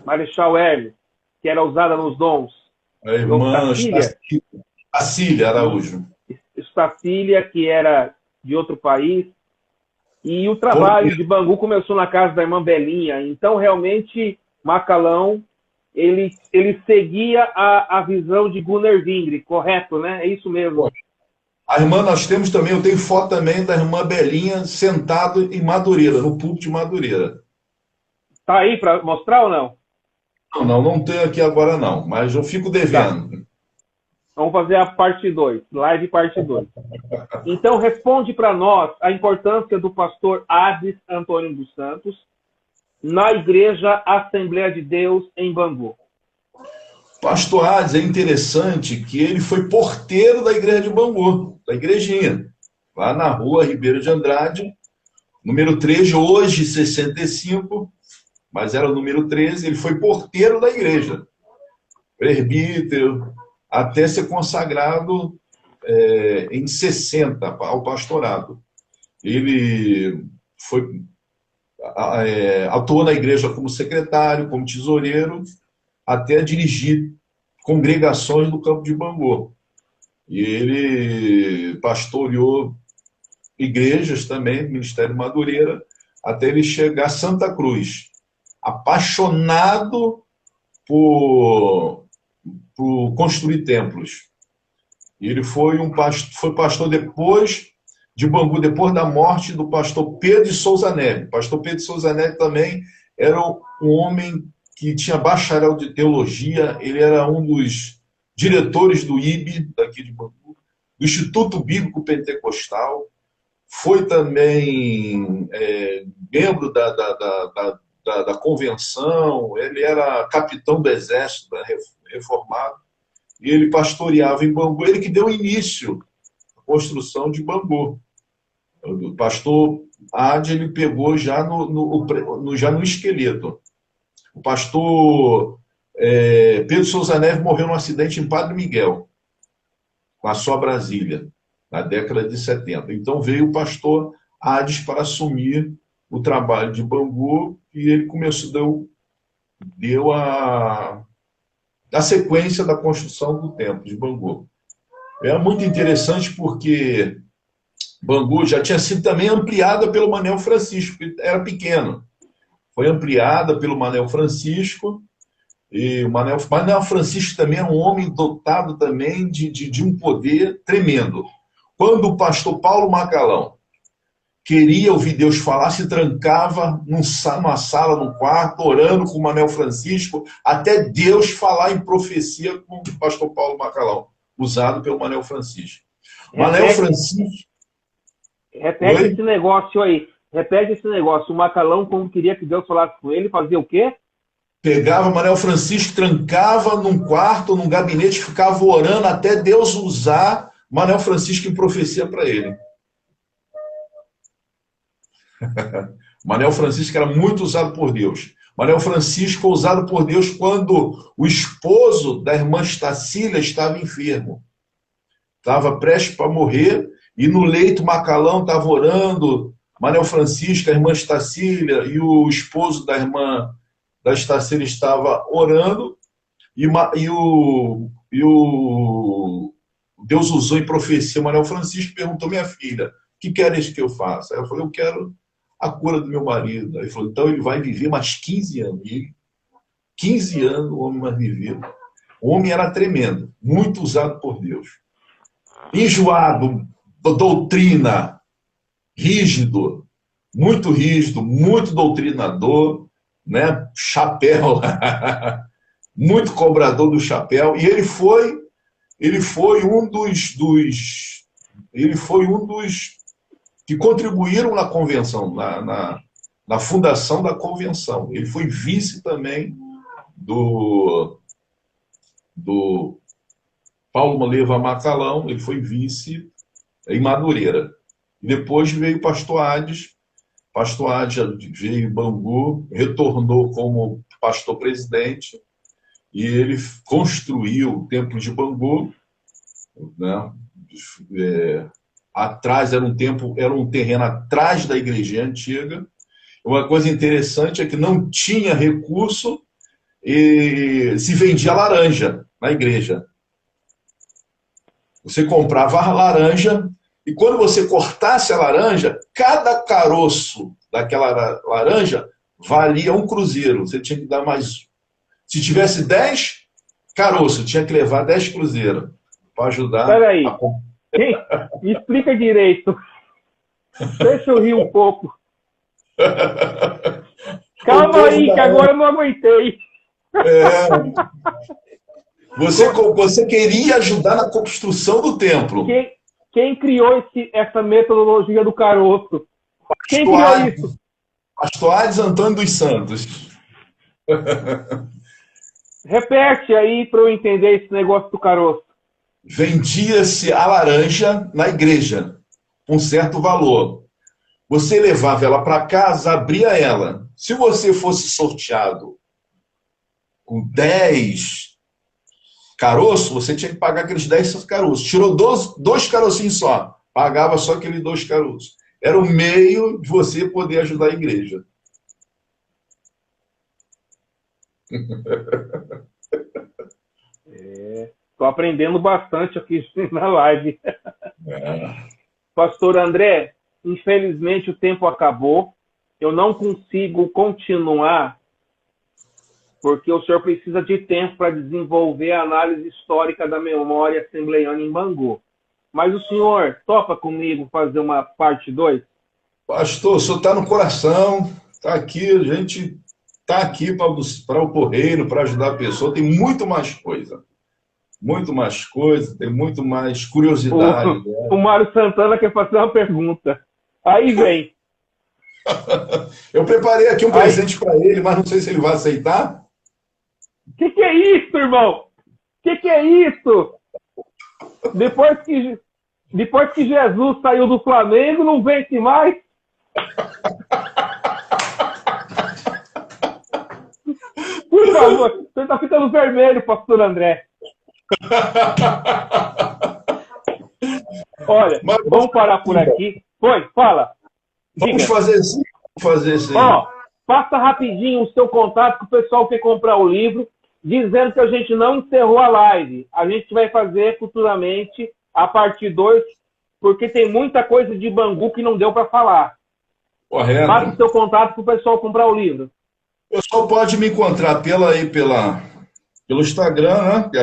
Marechal Hermes, que era usada nos dons? A irmã Cacília Araújo. Estacília, que era de outro país. E o trabalho de Bangu começou na casa da irmã Belinha. Então, realmente, Macalão, ele seguia a visão de Gunnar Vingre, correto, né? É isso mesmo. A irmã, nós temos também, eu tenho foto também da irmã Belinha sentado em Madureira, no púlpito de Madureira. Tá aí para mostrar ou não? Não tenho aqui agora não, mas eu fico devendo. Tá. Vamos fazer a parte 2, live parte 2. Então, responde para nós a importância do pastor Hades Antônio dos Santos na Igreja Assembleia de Deus em Bangu. Pastor Hades, é interessante que ele foi porteiro da igreja de Bangu, da igrejinha, lá na rua Ribeiro de Andrade, número 13, hoje 65, mas era o número 13, ele foi porteiro da igreja, presbítero, até ser consagrado em 60 ao pastorado. Ele atuou na igreja como secretário, como tesoureiro, até dirigir congregações no campo de Bangu. E ele pastoreou igrejas também, Ministério Madureira, até ele chegar a Santa Cruz. Apaixonado por construir templos. Ele foi pastor depois de Bangu, depois da morte do pastor Pedro de Souza Neves. O pastor Pedro de Souza Neves também era um homem que tinha bacharel de teologia, ele era um dos diretores do IB, daqui de Bangu, do Instituto Bíblico Pentecostal, foi também membro da convenção, ele era capitão do exército reformado, e ele pastoreava em Bangu, ele que deu início à construção de Bangu. O pastor Hades, ele pegou já no esqueleto. O pastor Pedro Souza Neves morreu num acidente em Padre Miguel, com a sua Brasília, na década de 70. Então veio o pastor Hades para assumir o trabalho de Bangu e ele deu a sequência da construção do templo de Bangu. É muito interessante porque Bangu já tinha sido também ampliada pelo Manuel Francisco, que era pequeno. Foi ampliada pelo Manuel Francisco, e o Manuel Francisco também é um homem dotado também de um poder tremendo. Quando o pastor Paulo Macalão queria ouvir Deus falar, se trancava numa sala, num quarto, orando com o Manuel Francisco, até Deus falar em profecia com o pastor Paulo Macalão, usado pelo Manuel Francisco. Manuel Francisco... Repete esse negócio aí. Repete esse negócio. O Macalão, como queria que Deus falasse com ele, fazia o quê? Pegava Manuel Francisco, trancava num quarto, num gabinete, ficava orando até Deus usar Manuel Francisco em profecia para ele. Manuel Francisco era muito usado por Deus. Manuel Francisco foi usado por Deus quando o esposo da irmã Estacília estava enfermo. Estava prestes para morrer, e no leito Macalão estava orando. Manuel Francisco, a irmã Estacília e o esposo da irmã da Estacília estava orando, e Deus usou em profecia Manuel Francisco e perguntou: minha filha, o que queres que eu faça? Aí eu falei: eu quero a cura do meu marido. Aí ele falou: então ele vai viver mais 15 anos. E 15 anos o homem vai viver. O homem era tremendo, muito usado por Deus. Enjoado, doutrina, rígido, muito doutrinador, né? Chapéu, muito cobrador do chapéu, e ele foi um dos que contribuíram na convenção, na fundação da convenção. Ele foi vice também do Paulo Maleva Macalão, ele foi vice em Madureira. Depois veio Pastor Hades. Pastor Hades veio em Bangu, retornou como pastor presidente, e ele construiu o Templo de Bangu, né? Atrás era um terreno atrás da igreja antiga. Uma coisa interessante é que não tinha recurso e se vendia laranja na igreja. Você comprava a laranja e quando você cortasse a laranja, cada caroço daquela laranja valia um cruzeiro. Você tinha que dar mais. Se tivesse 10 caroços, tinha que levar 10 cruzeiros para ajudar. Espera aí. Me explica direito. Deixa eu rir um pouco. Calma aí, que agora eu não aguentei. Você queria ajudar na construção do templo. Quem criou essa metodologia do caroço? Quem criou isso? Pastor Hades Antônio dos Santos. Repete aí para eu entender esse negócio do caroço. Vendia-se a laranja na igreja, um certo valor. Você levava ela para casa, abria ela. Se você fosse sorteado com 10 caroços, você tinha que pagar aqueles 10 caroços. Tirou 2 carocinhos só, pagava só aqueles 2 caroços. Era o meio de você poder ajudar a igreja. Estou aprendendo bastante aqui na live. Pastor André, infelizmente o tempo acabou. Eu não consigo continuar porque o senhor precisa de tempo para desenvolver a análise histórica da memória assembleiana em Bangu. Mas o senhor topa comigo fazer uma parte 2? Pastor, o senhor está no coração, está aqui, a gente está aqui para o porreiro, para ajudar a pessoa. Tem muito mais coisa. Muito mais coisa, tem muito mais curiosidade. O Mário Santana quer fazer uma pergunta. Aí vem. Eu preparei aqui um presente para ele, mas não sei se ele vai aceitar. O que é isso, irmão? O que é isso? Depois que Jesus saiu do Flamengo, não vence mais? Por favor, você está ficando vermelho, pastor André. Olha, vamos parar por aqui. Fala. Vamos fazer assim. Passa rapidinho o seu contato que o pessoal quer comprar o livro, dizendo que a gente não encerrou a live. A gente vai fazer futuramente a parte 2, porque tem muita coisa de Bangu que não deu para falar. Correto. Passa o seu contato para o pessoal comprar o livro. O pessoal pode me encontrar pelo Instagram, né? Que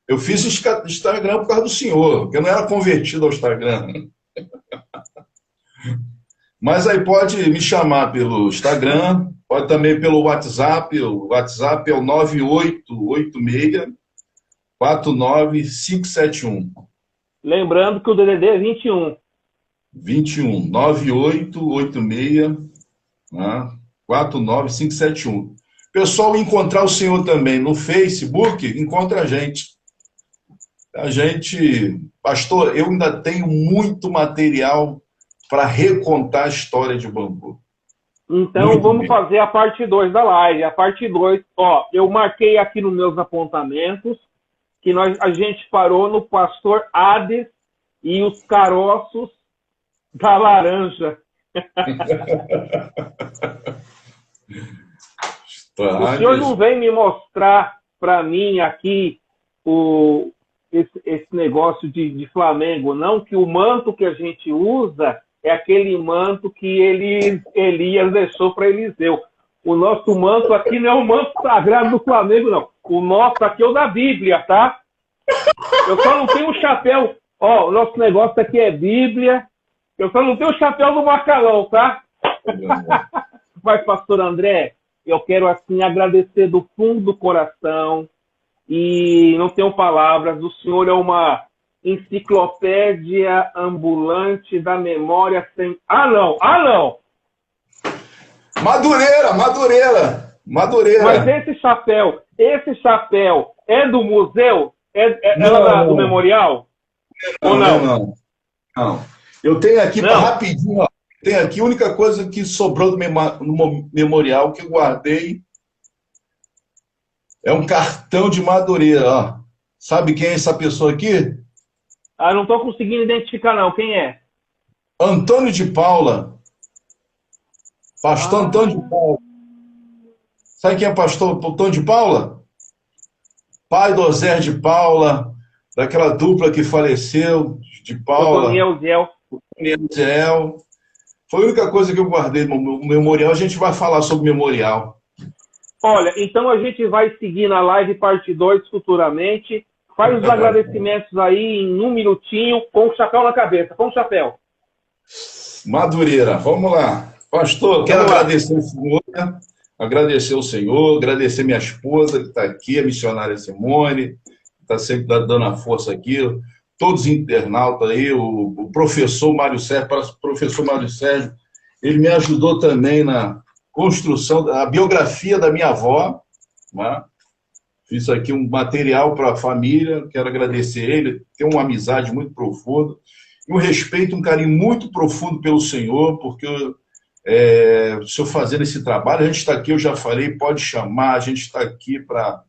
eu fiz Instagram por causa do senhor, porque eu não era convertido ao Instagram. Mas aí pode me chamar pelo Instagram, pode também pelo WhatsApp. O WhatsApp é o 9886-49571. Lembrando que o DDD é 21. 9886-49571. Pessoal, encontrar o senhor também no Facebook, encontra a gente. Pastor, eu ainda tenho muito material para recontar a história de Bangu. Então, muito vamos bem. Fazer a parte 2 da live. A parte 2, eu marquei aqui nos meus apontamentos que a gente parou no pastor Hades e os caroços da laranja. O senhor não vem me mostrar para mim aqui esse negócio de Flamengo, não, que o manto que a gente usa é aquele manto que Elias deixou para Eliseu. O nosso manto aqui não é o manto sagrado do Flamengo, não. O nosso aqui é o da Bíblia, tá? Eu só não tenho o chapéu. O nosso negócio aqui é Bíblia. Eu só não tenho o chapéu do Macalão, tá? Mas, pastor André, eu quero, assim, agradecer do fundo do coração e não tenho palavras. O senhor é uma enciclopédia ambulante da memória sem... Ah, não! Madureira! Mas esse chapéu é do museu? É do memorial? Ou não? Não. Eu tenho aqui, para Não. rapidinho, ó, tem aqui a única coisa que sobrou no memorial que eu guardei é um cartão de Madureira, ó. Sabe quem é essa pessoa aqui? Ah, não estou conseguindo identificar, não. Quem é? Antônio de Paula. Pastor Antônio de Ah, Paula. Sabe quem é pastor Antônio de Paula? Pai do Osés de Paula, daquela dupla que faleceu, de Paula, Otoniel Ziel. Israel. Foi a única coisa que eu guardei no memorial. A gente vai falar sobre memorial. Olha, então a gente vai seguir na live parte 2 futuramente. Faz os agradecimentos aí em um minutinho, com o chapéu na cabeça. Com o chapéu. Madureira, vamos lá. Pastor, quero Vamos lá. agradecer o Senhor, agradecer o Senhor, agradecer minha esposa que está aqui, a missionária Simone, que está sempre dando a força aqui, todos os internautas aí, o professor Mário Sérgio, professor Mário Sérgio, ele me ajudou também na construção da biografia da minha avó, né? Fiz aqui um material para a família, quero agradecer ele, tem uma amizade muito profunda, e um respeito, um carinho muito profundo pelo Senhor, porque o Senhor fazendo esse trabalho, a gente está aqui, eu já falei, pode chamar, a gente está aqui para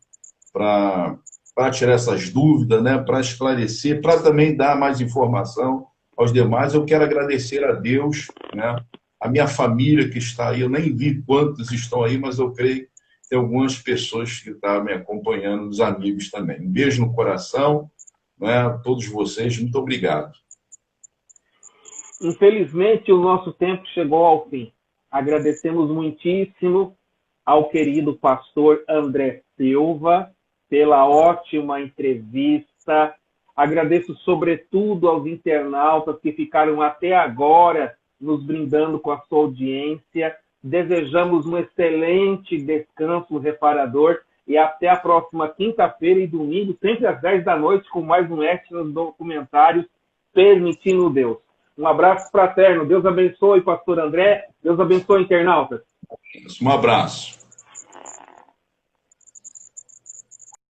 tirar essas dúvidas, né, para esclarecer, para também dar mais informação aos demais. Eu quero agradecer a Deus, né, a minha família que está aí, eu nem vi quantos estão aí, mas eu creio que tem algumas pessoas que estão me acompanhando, os amigos também. Um beijo no coração, né, a todos vocês, muito obrigado. Infelizmente, o nosso tempo chegou ao fim. Agradecemos muitíssimo ao querido pastor André Silva pela ótima entrevista. Agradeço, sobretudo, aos internautas que ficaram até agora nos brindando com a sua audiência. Desejamos um excelente descanso reparador e até a próxima quinta-feira e domingo, sempre às 10 da noite, com mais um Etnos Documentários, Permitindo Deus. Um abraço fraterno. Deus abençoe, pastor André. Deus abençoe, internautas. Um abraço.